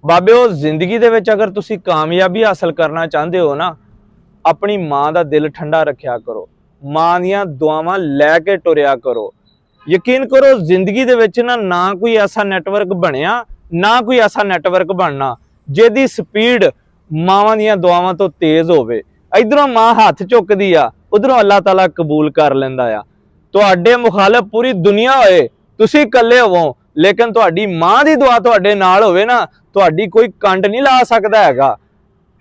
ਬਾਬਿਓ ਜ਼ਿੰਦਗੀ ਦੇ ਵਿੱਚ ਅਗਰ ਤੁਸੀਂ ਕਾਮਯਾਬੀ ਹਾਸਲ ਕਰਨਾ ਚਾਹੁੰਦੇ ਹੋ ਨਾ, ਆਪਣੀ ਮਾਂ ਦਾ ਦਿਲ ਠੰਡਾ ਰੱਖਿਆ ਕਰੋ, ਮਾਂ ਦੀਆਂ ਦੁਆਵਾਂ ਲੈ ਕੇ ਟੁਰਿਆ ਕਰੋ। ਯਕੀਨ ਕਰੋ ਜ਼ਿੰਦਗੀ ਦੇ ਵਿੱਚ ਨਾ ਕੋਈ ਐਸਾ ਨੈਟਵਰਕ ਬਣਿਆ, ਨਾ ਕੋਈ ਐਸਾ ਨੈਟਵਰਕ ਬਣਨਾ ਜਿਹਦੀ ਸਪੀਡ ਮਾਵਾਂ ਦੀਆਂ ਦੁਆਵਾਂ ਤੋਂ ਤੇਜ਼ ਹੋਵੇ। ਇਧਰੋਂ ਮਾਂ ਹੱਥ ਚੁੱਕਦੀ ਆ, ਉਧਰੋਂ ਅੱਲਾਹ ਤਾਲਾ ਕਬੂਲ ਕਰ ਲੈਂਦਾ ਆ। ਤੁਹਾਡੇ ਮੁਖਾਲਫ ਪੂਰੀ ਦੁਨੀਆ ਹੋਏ, ਤੁਸੀਂ ਇਕੱਲੇ ਹੋਵੋ, ਲੇਕਿਨ ਤੁਹਾਡੀ ਮਾਂ ਦੀ ਦੁਆ ਤੁਹਾਡੇ ਨਾਲ ਹੋਵੇ ਨਾ, ਤੁਹਾਡੀ ਕੋਈ ਕੰਡ ਨਹੀਂ ਲਾ ਸਕਦਾ ਹੈਗਾ।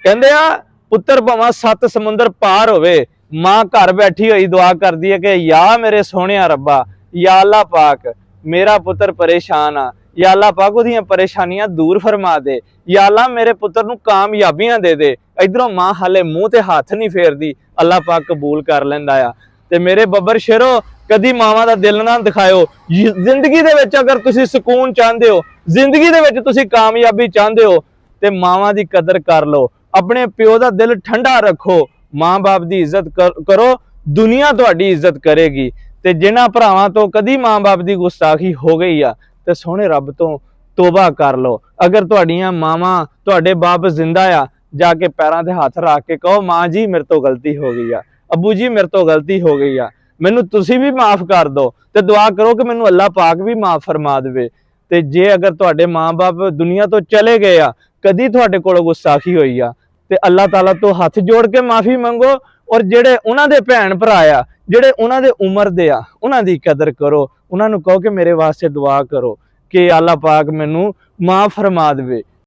ਕਹਿੰਦੇ ਆ ਪੁੱਤਰ ਭਾਵੇਂ 7 ਸਮੁੰਦਰ ਪਾਰ ਹੋਵੇ, ਮਾਂ ਘਰ ਬੈਠੀ ਹੋਈ ਦੁਆ ਕਰਦੀ ਹੈ ਕਿ ਯਾ ਮੇਰੇ ਸੋਹਣਿਆ ਰੱਬਾ, ਯਾ ਅੱਲਾਹ ਪਾਕ ਮੇਰਾ ਪੁੱਤਰ ਪਰੇਸ਼ਾਨ ਆ, ਯਾ ਅੱਲਾਹ ਪਾਕ ਉਹਦੀਆਂ ਪਰੇਸ਼ਾਨੀਆਂ ਦੂਰ ਫਰਮਾ ਦੇ, ਯਾ ਅੱਲਾਹ ਮੇਰੇ ਪੁੱਤਰ ਨੂੰ ਕਾਮਯਾਬੀਆਂ ਦੇ ਦੇ। ਇਧਰੋਂ ਮਾਂ ਹਾਲੇ ਮੂੰਹ ਤੇ ਹੱਥ ਨਹੀਂ ਫੇਰਦੀ, ਅੱਲਾਹ ਪਾਕ ਕਬੂਲ ਕਰ ਲੈਂਦਾ ਆ। ਤੇ ਮੇਰੇ ਬੱਬਰ ਸ਼ੇਰੋ, ਕਦੀ ਮਾਵਾਂ ਦਾ ਦਿਲ ਨਾ ਦਿਖਾਇਓ। ਜ਼ਿੰਦਗੀ ਦੇ ਵਿੱਚ ਅਗਰ ਤੁਸੀਂ ਸਕੂਨ ਚਾਹੁੰਦੇ ਹੋ, ਜ਼ਿੰਦਗੀ ਦੇ ਵਿੱਚ ਤੁਸੀਂ ਕਾਮਯਾਬੀ ਚਾਹੁੰਦੇ ਹੋ, ਤੇ ਮਾਵਾਂ ਦੀ ਕਦਰ ਕਰ ਲਓ, ਆਪਣੇ ਪਿਓ ਦਾ ਦਿਲ ਠੰਡਾ ਰੱਖੋ, ਮਾਂ ਬਾਪ ਦੀ ਇੱਜ਼ਤ ਕਰੋ, ਦੁਨੀਆ ਤੁਹਾਡੀ ਇੱਜ਼ਤ ਕਰੇਗੀ। ਤੇ ਜਿਨ੍ਹਾਂ ਭਰਾਵਾਂ ਤੋਂ ਕਦੀ ਮਾਂ ਬਾਪ ਦੀ ਗੁਸਤਾਖੀ ਹੋ ਗਈ ਆ, ਤੇ ਸੋਹਣੇ ਰੱਬ ਤੋਂ ਤੋਬਾ ਕਰ ਲਓ। ਅਗਰ ਤੁਹਾਡੀਆਂ ਮਾਵਾਂ ਤੁਹਾਡੇ ਬਾਪ ਜ਼ਿੰਦਾ ਆ, ਜਾ ਕੇ ਪੈਰਾਂ ਤੇ ਹੱਥ ਰੱਖ ਕੇ ਕਹੋ ਮਾਂ ਜੀ ਮੇਰੇ ਤੋਂ ਗਲਤੀ ਹੋ ਗਈ ਆ, ਅੱਬੂ ਜੀ ਮੇਰੇ ਤੋਂ ਗਲਤੀ ਹੋ ਗਈ ਆ, ਮੈਨੂੰ ਤੁਸੀਂ ਵੀ ਮਾਫ ਕਰ ਦਿਓ। ਤੇ ਦੁਆ ਕਰੋ ਕਿ ਮੈਨੂੰ ਅੱਲਾਹ ਪਾਕ ਵੀ ਮਾਫ ਫਰਮਾ ਦੇਵੇ। ਤੇ ਜੇ ਅਗਰ ਤੁਹਾਡੇ ਮਾਂ-ਬਾਪ ਦੁਨੀਆ ਤੋਂ ਚਲੇ ਗਏ ਆ, ਕਦੀ ਤੁਹਾਡੇ ਕੋਲ ਗੁਸਤਾਖੀ ਹੋਈ ਆ, ਤੇ ਅੱਲਾਹ ਤਾਲਾ ਤੋਂ ਹੱਥ ਜੋੜ ਕੇ ਮਾਫੀ ਮੰਗੋ। ਔਰ ਜਿਹੜੇ ਉਹਨਾਂ ਦੇ ਭੈਣ ਭਰਾ ਆ, ਜਿਹੜੇ ਉਹਨਾਂ ਦੇ ਉਮਰ ਦੇ ਆ, ਉਹਨਾਂ ਦੀ ਕਦਰ ਕਰੋ, ਉਹਨਾਂ ਨੂੰ ਕਹੋ ਕਿ ਮੇਰੇ ਵਾਸਤੇ ਦੁਆ ਕਰੋ ਕਿ ਅੱਲਾਹ ਪਾਕ ਮੈਨੂੰ ਮਾਫ ਫਰਮਾ ਦੇਵੇ।